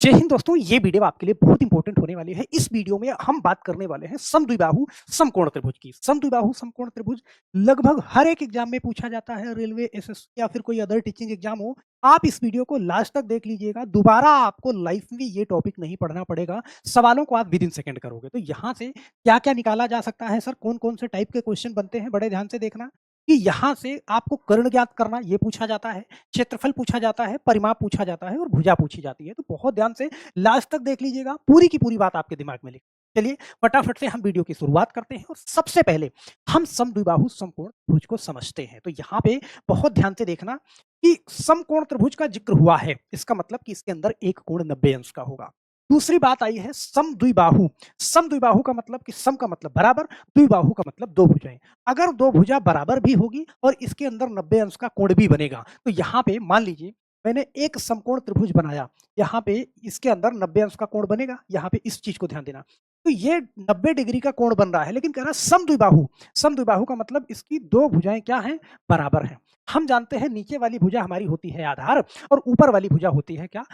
जय हिंद दोस्तों, ये वीडियो आपके लिए बहुत इंपॉर्टेंट होने वाली है। इस वीडियो में हम बात करने वाले हैं समद्विबाहु समकोण त्रिभुज की। समद्विबाहु समकोण त्रिभुज लगभग हर एक एग्जाम में पूछा जाता है, रेलवे, एसएससी या फिर कोई अदर टीचिंग एग्जाम हो। आप इस वीडियो को लास्ट तक देख लीजिएगा, दोबारा आपको लाइफ में ये टॉपिक नहीं पढ़ना पड़ेगा। सवालों को आप विद इन सेकंड करोगे। तो यहाँ से क्या-क्या निकाला जा सकता है सर, कौन-कौन से टाइप के क्वेश्चन बनते हैं, बड़े ध्यान से देखना कि यहाँ से आपको कर्ण ज्ञात करना ये पूछा जाता है, क्षेत्रफल पूछा जाता है, परिमाप पूछा जाता है और भुजा पूछी जाती है। तो बहुत ध्यान से लास्ट तक देख लीजिएगा, पूरी की पूरी बात आपके दिमाग में लिख। चलिए फटाफट से हम वीडियो की शुरुआत करते हैं और सबसे पहले हम समद्विबाहु समकोण त्रिभुज को समझते हैं। तो यहाँ पे बहुत ध्यान से देखना कि समकोण त्रिभुज का जिक्र हुआ है, इसका मतलब कि इसके अंदर एक कोण 90 अंश का होगा। दूसरी बात आई है समद्विबाहु। समद्विबाहु का मतलब कि सम का मतलब बराबर, द्विबाहु का मतलब दो भुजाएं। अगर दो भुजा बराबर भी होगी और इसके अंदर 90 अंश का कोण भी बनेगा, तो यहाँ पे मान लीजिए मैंने एक समकोण त्रिभुज बनाया, यहाँ पे इसके अंदर 90 अंश का कोण बनेगा। यहाँ पे इस चीज को ध्यान देना, तो ये 90 डिग्री का कोण बन रहा है, लेकिन कह रहा है समद्विबाहु। समद्विबाहु का मतलब इसकी दो भुजाएं क्या हैं, बराबर हैं। हम जानते हैं नीचे वाली भुजा हमारी होती है आधार और ऊपर वाली भुजा होती है क्या,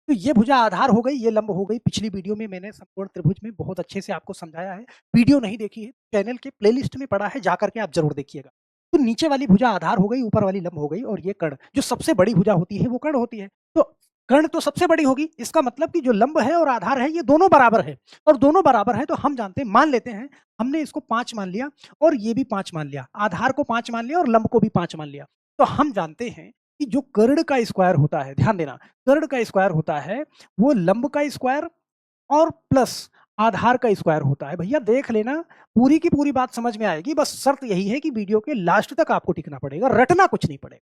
तो ये भुजा आधार हो गई, ये लंब हो गई। पिछली वीडियो में मैंने समकोण त्रिभुज में बहुत अच्छे से आपको समझाया है। वीडियो नहीं देखी है, चैनल के प्लेलिस्ट में पड़ा है, जाकर के आप जरूर देखिएगा। तो नीचे वाली भुजा आधार हो गई, ऊपर वाली लंब हो गई और ये कर्ण, जो सबसे बड़ी भुजा होती है वो कर्ण होती है। तो कर्ण तो सबसे बड़ी होगी, इसका मतलब कि जो लंब है और आधार है ये दोनों बराबर है, और दोनों बराबर है तो हम जानते हैं, मान लेते हैं, हमने इसको 5 मान लिया और ये भी 5 मान लिया, आधार को 5 मान लिया और लंब को भी 5 मान लिया। तो हम जानते हैं कि जो कर्ण का स्क्वायर होता है, ध्यान देना, कर्ण का स्क्वायर होता है वो लंब का स्क्वायर और प्लस आधार का स्क्वायर होता है। भैया देख लेना, पूरी की पूरी बात समझ में आएगी। बस शर्त यही है कि वीडियो के लास्ट तक आपको टिकना पड़ेगा, रटना कुछ नहीं पड़ेगा।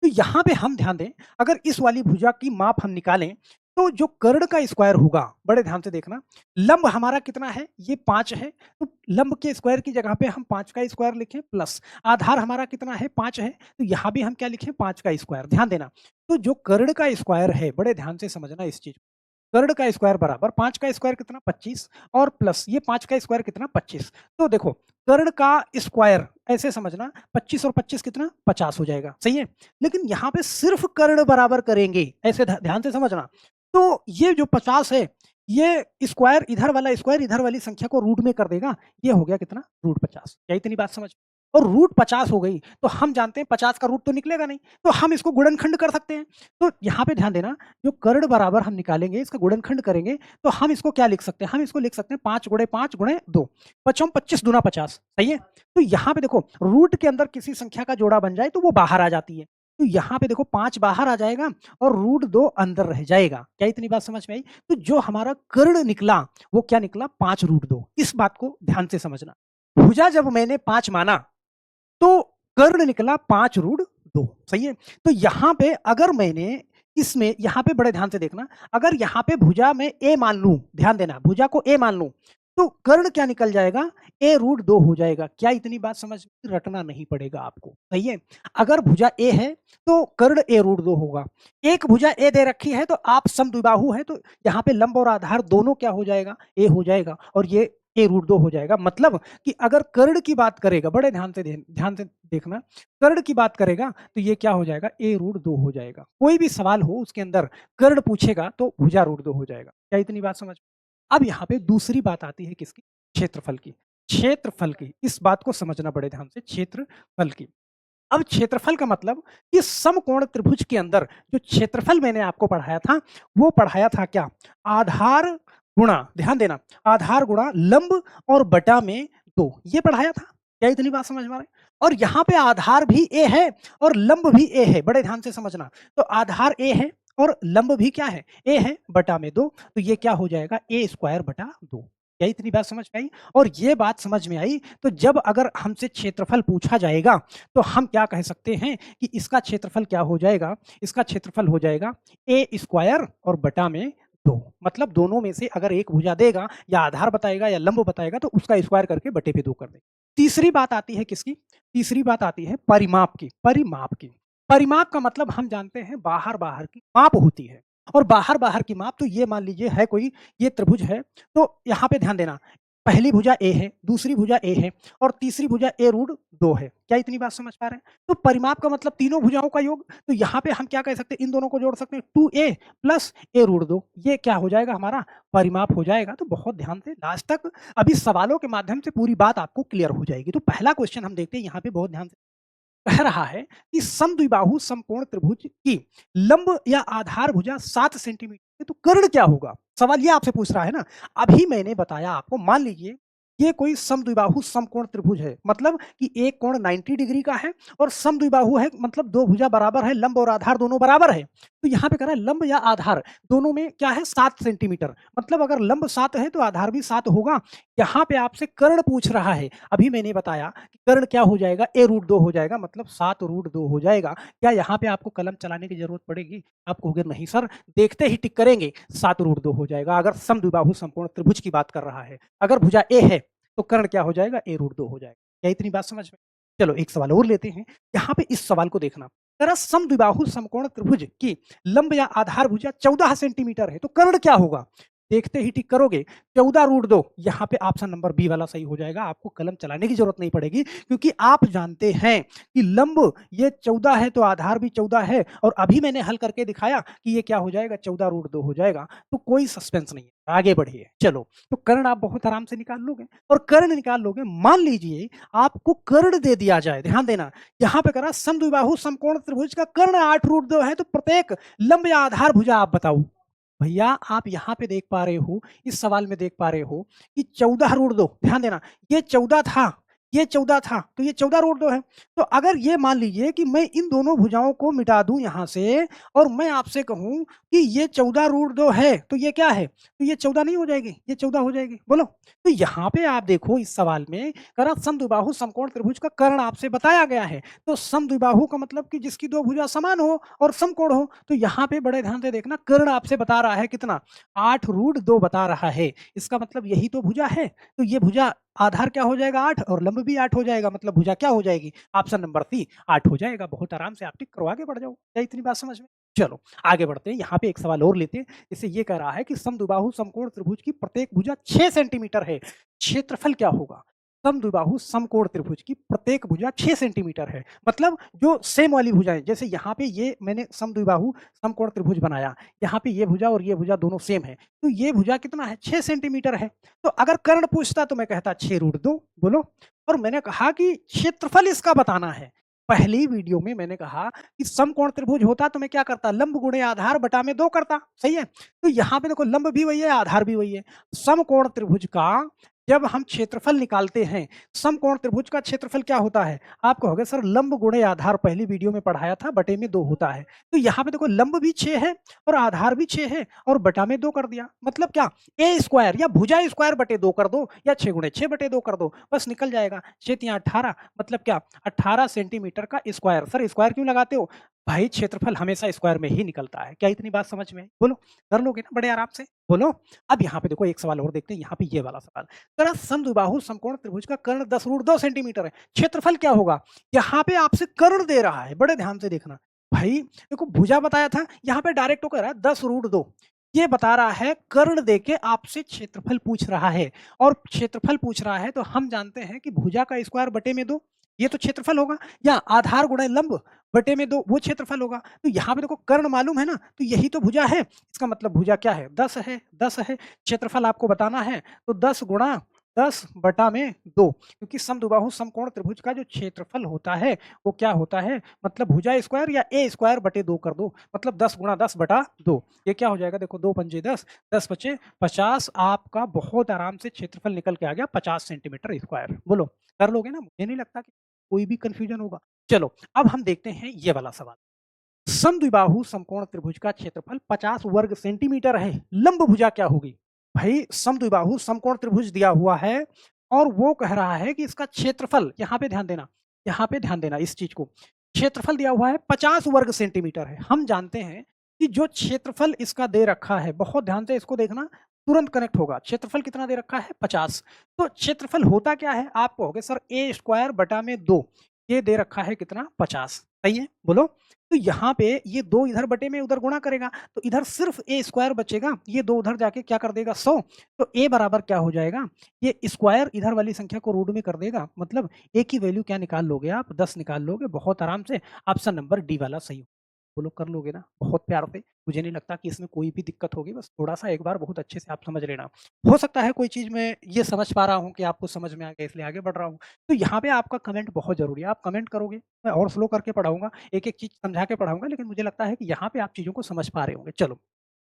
तो यहाँ पे हम ध्यान दें, अगर इस वाली भुजा की माप हम निकालें तो जो कर्ण का स्क्वायर होगा, बड़े ध्यान से देखना, लंब हमारा कितना है, ये 5 है, तो लंब के स्क्वायर की जगह पे हम 5 का स्क्वायर लिखें, प्लस आधार हमारा कितना है, 5 है, तो यहाँ भी हम क्या लिखें, 5 का स्क्वायर। ध्यान देना, तो जो कर्ण का स्क्वायर है, बड़े ध्यान से समझना इस चीज, कर्ण का स्क्वायर बराबर 5 का स्क्वायर कितना, 25, और प्लस ये 5 का स्क्वायर कितना, 25। तो देखो कर्ण का स्क्वायर ऐसे समझना, 25 और 25 कितना, 50 हो जाएगा, सही है। लेकिन यहाँ पे सिर्फ कर्ण बराबर करेंगे, ऐसे ध्यान से समझना। तो ये जो 50 है, ये स्क्वायर इधर वाला स्क्वायर इधर वाली संख्या को रूट में कर देगा, ये हो गया कितना, रूट 50। क्या इतनी बात समझ, और रूट 50 हो गई तो हम जानते हैं 50 का रूट तो निकलेगा नहीं, तो हम इसको गुणनखंड कर सकते हैं। तो यहाँ पे ध्यान देना, जो कर्ण बराबर हम निकालेंगे, इसका गुणनखंड करेंगे, तो हम इसको क्या लिख सकते हैं, हम इसको लिख सकते हैं 5 गुणे 5 गुणे 2, 5 25 दूना 50, सही है। तो यहाँ पे देखो, रूट के अंदर किसी संख्या का जोड़ा बन जाए तो वो बाहर आ जाती है। तो यहाँ पे देखो 5 बाहर आ जाएगा और रूट 2 अंदर रह जाएगा। क्या इतनी बात समझ में आई? तो जो हमारा कर्ण निकला वो क्या निकला, 5 रूट 2। इस बात को ध्यान से समझना। भुजा जब मैंने 5 माना तो कर्ण निकला 5 रूट 2, सही है। तो यहाँ पे अगर मैंने इसमें, यहाँ पे बड़े ध्यान से देखना, अगर यहाँ पे भुजा में ए मान लूं, ध्यान देना, भुजा को ए मान लूं, तो कर्ण क्या निकल जाएगा, ए रूट 2 हो जाएगा। क्या इतनी बात समझ, रटना नहीं पड़ेगा आपको, सही है। अगर भुजा ए है तो कर्ण ए रूट 2 होगा। एक भुजा ए दे रखी है तो आप समद्विबाहु है, तो यहाँ पे लंब और आधार दोनों क्या हो जाएगा, ए हो जाएगा, और ये ए रूट 2 हो जाएगा। मतलब कि अगर कर्ण की बात करेगा, बड़े ध्यान से देखना, कर्ण की बात करेगा तो ये क्या हो जाएगा, ए रूट 2 हो जाएगा। कोई भी सवाल हो उसके अंदर कर्ण पूछेगा तो भुजा रूट 2 हो जाएगा। क्या इतनी बात समझ। अब यहाँ पे दूसरी बात आती है किसकी, क्षेत्रफल की। क्षेत्रफल की, इस बात को समझना बड़े ध्यान से, क्षेत्रफल की। अब क्षेत्रफल का मतलब कि समकोण त्रिभुज के अंदर जो क्षेत्रफल मैंने आपको पढ़ाया था, वो पढ़ाया था क्या, आधार गुणा, ध्यान देना, आधार गुणा लंब और बटा में 2, ये पढ़ाया था। क्या इतनी बात समझ में आ रही है? और यहाँ पे आधार भी ए है और लंब भी ए है, बड़े ध्यान से समझना। तो आधार ए है और लंब भी क्या है, ए है, बटा में 2, तो ये क्या हो जाएगा, ए स्क्वायर बटा 2। क्या इतनी बात समझ में आई? और ये बात समझ में आई तो जब अगर हमसे क्षेत्रफल पूछा जाएगा तो हम क्या कह सकते हैं कि इसका क्षेत्रफल क्या हो जाएगा, इसका क्षेत्रफल हो जाएगा ए स्क्वायर और बटा में 2। मतलब दोनों में से अगर एक भुजा देगा या आधार बताएगा या लंब बताएगा तो उसका स्क्वायर करके बटे पे 2 कर देगा। तीसरी बात आती है किसकी, तीसरी बात आती है परिमाप की। परिमाप की, परिमाप का मतलब हम जानते हैं बाहर बाहर की माप होती है, और बाहर बाहर की माप, तो ये मान लीजिए है कोई, ये त्रिभुज है, तो यहाँ पे ध्यान देना, पहली भुजा ए है, दूसरी भुजा ए है और तीसरी भुजा ए रूट 2 है। क्या इतनी बात समझ पा रहे हैं? तो परिमाप का मतलब तीनों भुजाओं का योग। तो यहाँ पे हम क्या कह सकते हैं, इन दोनों को जोड़ सकते हैं 2a प्लस a रूट 2। ये क्या हो जाएगा, हमारा परिमाप हो जाएगा। तो बहुत ध्यान से लास्ट तक, अभी सवालों के माध्यम से पूरी बात आपको क्लियर हो जाएगी। तो पहला क्वेश्चन हम देखते हैं, यहाँ पे बहुत ध्यान से कह रहा है कि समद्विबाहु समकोण त्रिभुज की लंब या आधार भुजा 7 सेंटीमीटर है, तो कर्ण क्या होगा? सवाल ये आपसे पूछ रहा है ना। अभी मैंने बताया आपको, मान लीजिए ये कोई समद्विबाहु समकोण त्रिभुज है, मतलब कि एक कोण 90 डिग्री का है और समद्विबाहु है, मतलब दो भुजा बराबर है, लंब और आधार दोनों बराबर है। तो यहाँ पे कह रहा है लंब या आधार दोनों में क्या है, 7 सेंटीमीटर, मतलब अगर लंब 7 है तो आधार भी 7 होगा। यहाँ पे आपसे कर्ण पूछ रहा है। अभी मैंने बताया कि कर्ण क्या हो जाएगा, a रूट 2 हो जाएगा, मतलब 7 रूट 2 हो जाएगा। क्या यहाँ पे आपको कलम चलाने की जरूरत पड़ेगी? आप कहोगे नहीं सर, देखते ही टिक करेंगे, 7 रूट 2 हो जाएगा। अगर समद्विबाहु समकोण त्रिभुज की बात कर रहा है, अगर भुजा ए है तो कर्ण क्या हो जाएगा, a रूट 2 हो जाएगा। क्या इतनी बात समझ में? चलो एक सवाल और लेते हैं। यहाँ पे इस सवाल को देखना, जरा समद्विबाहु समकोण त्रिभुज की लंब या आधार भुजा 14 सेंटीमीटर है, तो कर्ण क्या होगा? देखते ही टिक करोगे, 14 रूट 2। यहाँ पे ऑप्शन नंबर बी वाला सही हो जाएगा। आपको कलम चलाने की जरूरत नहीं पड़ेगी, क्योंकि आप जानते हैं कि लंब ये 14 है तो आधार भी 14 है, और अभी मैंने हल करके दिखाया कि ये क्या हो जाएगा, 14 रूट 2 हो जाएगा। तो कोई सस्पेंस नहीं है, आगे बढ़िए। चलो, तो कर्ण आप बहुत आराम से निकाल लोगे, और कर्ण निकाल लोगे। मान लीजिए आपको कर्ण दे दिया जाए, ध्यान देना, यहाँ पे करा समद्विबाहु समकोण त्रिभुज का कर्ण 8 रूट 2 है, तो प्रत्येक लंब या आधार भुजा आप बताओ। भैया आप यहाँ पे देख पा रहे हो, इस सवाल में देख पा रहे हो कि 14 रूट 2, ध्यान देना, ये 14 था, ये 14 था, तो ये 14 रूट 2 है। तो अगर ये मान लीजिए कि मैं इन दोनों भुजाओं को मिटा दूं यहाँ से, और मैं आपसे कहूं कि ये 14 रूट 2 है, तो ये क्या है, तो ये 14 नहीं हो जाएगी, ये 14 हो जाएगी। बोलो। तो यहाँ पे आप देखो, इस सवाल में करा समद्विबाहु समकोण त्रिभुज का कर्ण आपसे बताया गया है। तो समद्विबाहु का मतलब कि जिसकी दो भुजा समान हो और समकोण हो। तो यहाँ पे बड़े ध्यान से देखना, कर्ण आपसे बता रहा है कितना, 8 रूट 2 बता रहा है। इसका मतलब यही तो भुजा है। तो ये भुजा आधार क्या हो जाएगा, 8, और लंब भी 8 हो जाएगा, मतलब भुजा क्या हो जाएगी, ऑप्शन नंबर सी 8 हो जाएगा। बहुत आराम से आप टिक करो, आगे बढ़ जाओ। क्या इतनी बात समझ में? चलो आगे बढ़ते हैं। यहाँ पे एक सवाल और लेते हैं। इससे ये कह रहा है कि समद्विबाहु समकोण त्रिभुज की प्रत्येक भुजा 6 सेंटीमीटर है, क्षेत्रफल क्या होगा? समद्विबाहु समकोण त्रिभुज की प्रत्येक भुजा 6 सेंटीमीटर है, मतलब जो सेम वाली भुजाएं, जैसे यहाँ पे ये मैंने समद्विबाहु समकोण त्रिभुज बनाया, यहाँ पे ये भुजा और ये भुजा दोनों सेम है, तो ये भुजा कितना है, 6 सेंटीमीटर है। तो अगर कर्ण पूछता तो मैं कहता 6 रूट 2, बोलो। और मैंने कहा कि क्षेत्रफल इसका बताना है। पहली वीडियो में मैंने कहा कि समकोण त्रिभुज होता तो मैं क्या करता, लंब गुणे आधार बटा में 2 करता, सही है। तो यहाँ पे देखो, लंब भी वही है, आधार भी वही है। समकोण त्रिभुज का जब हम क्षेत्रफल निकालते हैं, समकोण त्रिभुज का क्षेत्रफल क्या होता है, आप कहोगे सर लंब गुणे आधार पहली वीडियो में पढ़ाया था, बटे में 2 होता है। तो यहाँ पे देखो, लंब भी 6 है और आधार भी 6 है, और बटा में 2 कर दिया, मतलब क्या, ए स्क्वायर या भुजा स्क्वायर बटे 2 कर दो, या 6 गुणे 6 बटे 2 कर दो, बस निकल जाएगा। 6 या 18, मतलब क्या, 18 सेंटीमीटर का स्क्वायर। सर स्क्वायर क्यों लगाते हो? भाई क्षेत्रफल हमेशा स्क्वायर में ही निकलता है। क्या इतनी बात समझ में आई? बोलो, कर लोगे ना बड़े आराम से, बोलो। अब यहाँ पे देखो, एक सवाल और देखते हैं। यहाँ पे ये वाला सवाल, जरा समद्विबाहु समकोण त्रिभुज का कर्ण 10 रूट 2 सेंटीमीटर है, क्षेत्रफल क्या होगा? यहाँ पे आपसे कर्ण दे रहा है, बड़े ध्यान से देखना। भाई देखो, भुजा बताया था, यहाँ पे डायरेक्ट होकर 10 रूट 2, ये बता रहा है, कर्ण देके आपसे क्षेत्रफल पूछ रहा है। और क्षेत्रफल पूछ रहा है तो हम जानते हैं कि भुजा का स्क्वायर बटे में 2, ये तो क्षेत्रफल होगा, या आधार गुणे लंब बटे में 2, वो क्षेत्रफल होगा। तो यहाँ पे देखो, कर्ण मालूम है ना, तो यही तो भुजा है। इसका मतलब भुजा क्या है, 10 है, 10 है। क्षेत्रफल आपको बताना है, तो 10 गुणा 10 बटा में 2, क्योंकि समद्विबाहु समकोण त्रिभुज का जो क्षेत्रफल होता है वो क्या होता है, मतलब भुजा स्क्वायर या ए स्क्वायर बटे 2 कर दो, मतलब 10 गुणा 10 बटा 2। ये क्या हो जाएगा, देखो 2 पंजे 10, 10 बचे 50। आपका बहुत आराम से क्षेत्रफल निकल के आ गया 50 सेंटीमीटर स्क्वायर। बोलो, कर लोगे ना? मुझे नहीं लगता कि कोई भी कंफ्यूजन होगा। चलो अब हम देखते हैं ये वाला सवाल। समद्विबाहु समकोण त्रिभुज का क्षेत्रफल 50 वर्ग सेंटीमीटर है, लंब भुजा क्या होगी? भाई समद्विबाहु समकोण त्रिभुज दिया हुआ है, और वो कह रहा है कि इसका क्षेत्रफल, यहाँ पे ध्यान देना, यहाँ पे ध्यान देना इस चीज को, क्षेत्रफल दिया हुआ है 50 वर्ग सेंटीमीटर है। हम जानते हैं कि जो क्षेत्रफल इसका दे रखा है, बहुत ध्यान से इसको देखना, तुरंत कनेक्ट होगा। क्षेत्रफल कितना दे रखा है, 50। तो क्षेत्रफल होता क्या है, आप कहोगे सर ए स्क्वायर बटा में 2, ये दे रखा है कितना 50, सही है, बोलो। तो यहाँ पे ये 2 इधर बटे में उधर गुणा करेगा, तो इधर सिर्फ ए स्क्वायर बचेगा, ये 2 उधर जाके क्या कर देगा 100, तो ए बराबर क्या हो जाएगा, ये स्क्वायर इधर वाली संख्या को रूट में कर देगा, मतलब ए की वैल्यू क्या निकाल लोगे आप, 10 निकाल लोगे बहुत आराम से। ऑप्शन नंबर डी वाला सही, वो लोग कर लोगे ना बहुत प्यार से। मुझे नहीं लगता कि इसमें कोई भी दिक्कत होगी, बस थोड़ा-सा एक बार बहुत अच्छे से आप समझ लेना। हो सकता है कोई चीज़ मैं ये समझ पा रहा हूँ कि आपको समझ में आ गया इसलिए आगे बढ़ रहा हूँ। तो यहाँ पे आपका कमेंट बहुत ज़रूरी है, आप कमेंट करोगे, मैं और स्लो करके पढ़ाऊँगा, एक-एक चीज़ समझा के पढ़ाऊँगा, लेकिन मुझे लगता है कि यहाँ पे आप चीज़ों को समझ पा रहे होंगे। चलो,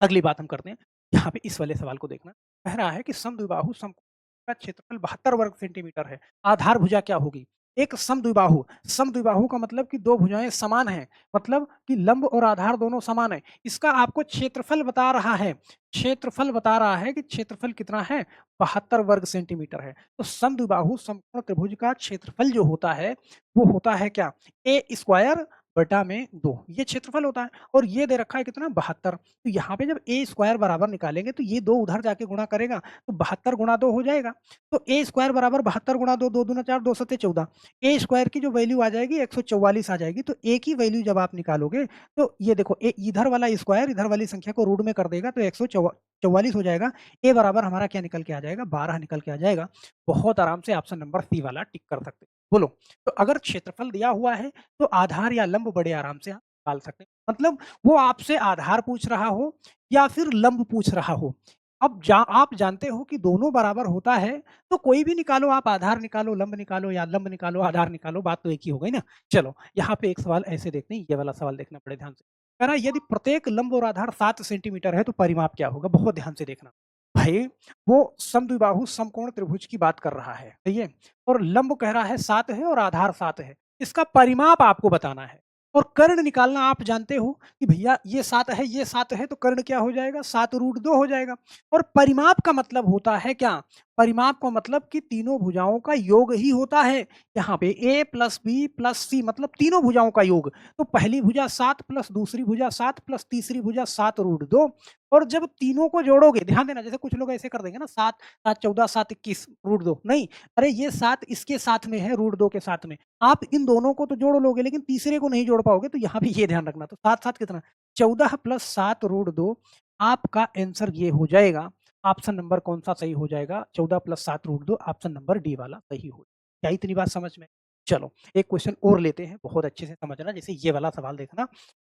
अगली बात हम करते हैं। यहाँ पे इस वाले सवाल को देखना, कह रहा है कि समद्विबाहु समकोण का क्षेत्रफल 72 वर्ग सेंटीमीटर है, आधार भुजा क्या होगी? एक समद्विबाहु, समद्विबाहु का मतलब कि 2 भुजाएँ समान हैं, मतलब कि लंब और आधार दोनों समान हैं। इसका आपको क्षेत्रफल बता रहा है, क्षेत्रफल बता रहा है कि क्षेत्रफल कितना है? 72 वर्ग सेंटीमीटर है। तो समद्विबाहु समकोण त्रिभुज का क्षेत्रफल जो होता है, वो होता है क्या? ए स्क्वायर बटा में 2, ये क्षेत्रफल होता है, और ये दे रखा है कितना 72। तो यहाँ पे जब ए स्क्वायर बराबर निकालेंगे तो ये 2 उधर जाके गुणा करेगा, तो 72 गुणा 2 हो जाएगा। तो ए स्क्वायर बराबर 72 गुणा 2, 2 दूना 4, 2 सत्ते 14। ए स्क्वायर की जो वैल्यू आ जाएगी 144 आ जाएगी। तो ए की वैल्यू जब आप निकालोगे, तो ये देखो ए इधर वाला स्क्वायर इधर वाली संख्या को रूट में कर देगा, तो 144 हो जाएगा। ए बराबर हमारा क्या निकल के आ जाएगा? 12 निकल के आ जाएगा। बहुत आराम से ऑप्शन नंबर सी वाला टिक कर सकते हैं। बोलो, तो अगर क्षेत्रफल दिया हुआ है तो आधार या लंब बड़े आराम से आप निकाल सकते हैं। मतलब वो आपसे आधार पूछ रहा हो या फिर लंब पूछ रहा हो। अब आप जानते हो कि दोनों बराबर होता है, तो कोई भी निकालो, आप आधार निकालो, लंब निकालो, या लंब निकालो, आधार निकालो, बात तो एक ही हो गई ना। चलो, यहाँ पे एक सवाल ऐसे देखते हैं, ये वाला सवाल देखना बड़े ध्यान से। कह रहा है यदि प्रत्येक लंब और आधार 7 सेंटीमीटर है तो परिमाप क्या होगा? बहुत ध्यान से देखना। भाई, वो समद्विबाहु समकोण त्रिभुज की बात कर रहा है, सही है? और लंब कह रहा है 7 है और आधार 7 है। इसका परिमाप आपको बताना है, और कर्ण निकालना आप जानते हो कि भैया ये 7 है, ये 7 है, तो कर्ण क्या हो जाएगा? 7√2 हो जाएगा। और परिमाप का मतलब होता है क्या? परिमाप का मतलब कि तीनों भुजाओं का योग ही होता है। यहाँ पे a प्लस बी प्लस सी मतलब तीनों भुजाओं का योग। तो पहली भुजा 7 प्लस दूसरी भुजा 7 प्लस तीसरी भुजा 7√2, और जब तीनों को जोड़ोगे, ध्यान देना, जैसे कुछ लोग ऐसे कर देंगे ना, 7 7 14 7 21 रूट 2, नहीं, अरे ये 7 इसके साथ में है, रूट 2 के साथ में। आप इन दोनों को तो जोड़ लोगे, लेकिन तीसरे को नहीं जोड़ पाओगे, तो यहाँ पे ये ध्यान रखना। तो 7 7 कितना? 14 प्लस 7 रूट 2। आपका आंसर ये हो जाएगा। ऑप्शन नंबर कौन सा सही हो जाएगा? 14 plus 7 root 2, option number D वाला सही हो। क्या इतनी बात समझ में? चलो, एक क्वेश्चन और लेते हैं, बहुत अच्छे से समझना, जैसे ये वाला सवाल देखना।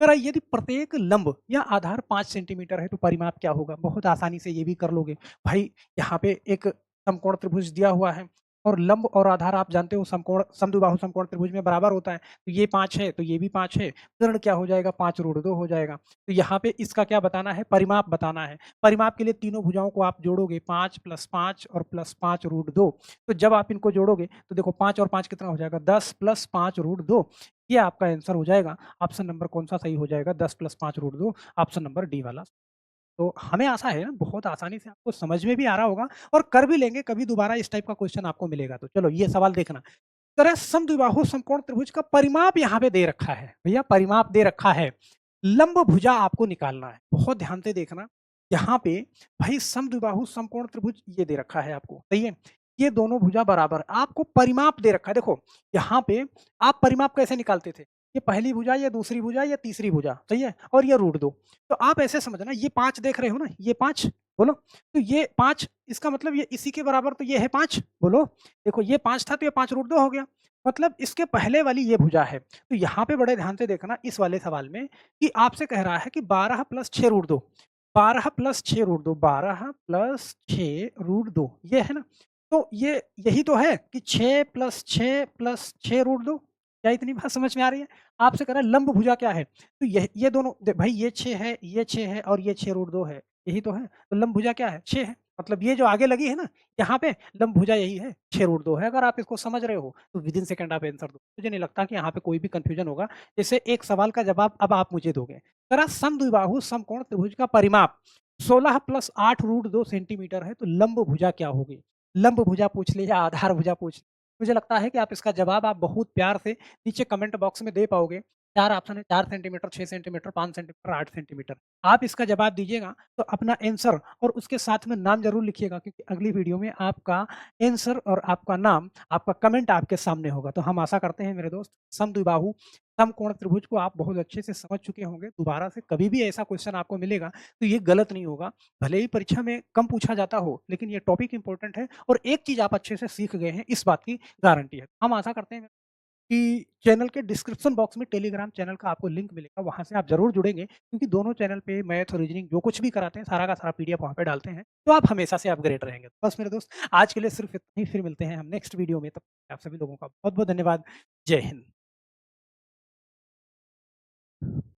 अगर यदि प्रत्येक लंब या आधार 5 सेंटीमीटर है तो परिमाप क्या होगा? बहुत आसानी से ये भी कर लोगे। भाई, यहाँ पे एक समकोण त्रिभुज दिया हुआ है, और लंब और आधार आप जानते हो समकोण समद्विबाहु समकोण त्रिभुज में बराबर होता है। तो ये 5 है, तो ये भी 5 है। कर्ण क्या हो जाएगा? 5√2 हो जाएगा। तो यहाँ पे इसका क्या बताना है? परिमाप बताना है। परिमाप के लिए तीनों भुजाओं को आप जोड़ोगे, 5 + 5 और + 5√2। तो जब आप इनको जोड़ोगे तो देखो 5 और 5 कितना हो जाएगा? 10 + 5√2। ये आपका आंसर हो जाएगा। ऑप्शन नंबर कौन सा सही हो जाएगा? 10 + 5√2, ऑप्शन नंबर डी वाला। तो हमें आशा है ना बहुत आसानी से आपको समझ में भी आ रहा होगा, और कर भी लेंगे, कभी दोबारा इस टाइप का क्वेश्चन आपको मिलेगा तो। चलो, ये सवाल देखना। तरह समद्विबाहु समकोण त्रिभुज का परिमाप यहाँ पे दे रखा है। भैया, परिमाप दे रखा है। लंब भुजा आपको निकालना है। बहुत ध्यान से देखना। यहाँ पे भाई समद्विबाहु समकोण त्रिभुज ये दे रखा है आपको, सही है? ये दोनों भुजा बराबर, आपको परिमाप दे रखा है। देखो, यहाँ पे आप परिमाप कैसे निकालते थे? ये पहली भुजा, ये दूसरी भुजा, ये तीसरी भुजा, सही है? और ये √2। तो आप ऐसे समझना, ये 5 देख रहे हो ना, ये 5, बोलो। तो ये 5, इसका मतलब ये इसी के बराबर, तो ये है 5, बोलो। देखो, ये 5 था तो ये 5√2 हो गया। मतलब इसके पहले वाली ये भुजा है। तो यहाँ पे बड़े ध्यान से देखना इस वाले सवाल में, कि आपसे कह रहा है कि 12 + 6√2, 12 + 6√2, 12 + 6√2, ये है ना? तो ये यही तो है कि 6 + 6 + 6√2। क्या इतनी बात समझ में आ रही है? आपसे कह रहा है लंब भुजा क्या है? तो ये दोनों भाई, ये 6 है, ये 6 है, और ये 6√2 है, यही तो है। तो लंब भुजा क्या है? 6 है। मतलब ये जो आगे लगी है ना, यहाँ पे लंब भुजा यही है, 6√2 है। अगर आप इसको समझ रहे हो तो विदिन सेकंड आप आंसर दो। मुझे नहीं लगता कि यहाँ पे कोई भी कन्फ्यूजन होगा। जैसे एक सवाल का जवाब अब आप मुझे दोगे। जरा समद्विबाहु समकोण त्रिभुज का परिमाप 16 + 8√2 सेंटीमीटर है, तो लंब भुजा क्या होगी? लंब भुजा पूछ ले या आधार भुजा पूछ ले, मुझे लगता है कि आप इसका जवाब आप बहुत प्यार से नीचे कमेंट बॉक्स में दे पाओगे। 4 ऑप्शन है, 4 सेंटीमीटर, 6 सेंटीमीटर, 5 सेंटीमीटर, 8 सेंटीमीटर। आप इसका जवाब दीजिएगा तो अपना आंसर और उसके साथ में नाम ज़रूर लिखिएगा, क्योंकि अगली वीडियो में आपका आंसर और आपका नाम, आपका कमेंट आपके सामने होगा। तो हम आशा करते हैं मेरे दोस्त, समद्विबाहु समकोण त्रिभुज को आप बहुत अच्छे से समझ चुके होंगे। दोबारा से कभी भी ऐसा क्वेश्चन आपको मिलेगा तो ये गलत नहीं होगा। भले ही परीक्षा में कम पूछा जाता हो, लेकिन ये टॉपिक इम्पोर्टेंट है और एक चीज़ आप अच्छे से सीख गए हैं, इस बात की गारंटी है। हम आशा करते हैं कि चैनल के डिस्क्रिप्शन बॉक्स में टेलीग्राम चैनल का आपको लिंक मिलेगा, वहाँ से आप ज़रूर जुड़ेंगे, क्योंकि दोनों चैनल पे मैथ, रीजनिंग जो कुछ भी कराते हैं, सारा का सारा पीडीएफ वहाँ पे डालते हैं, तो आप हमेशा से अपग्रेड रहेंगे। बस मेरे दोस्त, आज के लिए सिर्फ इतना ही, फिर मिलते हैं हम नेक्स्ट वीडियो में, तब तक आप सभी लोगों का बहुत-बहुत धन्यवाद। जय हिंद।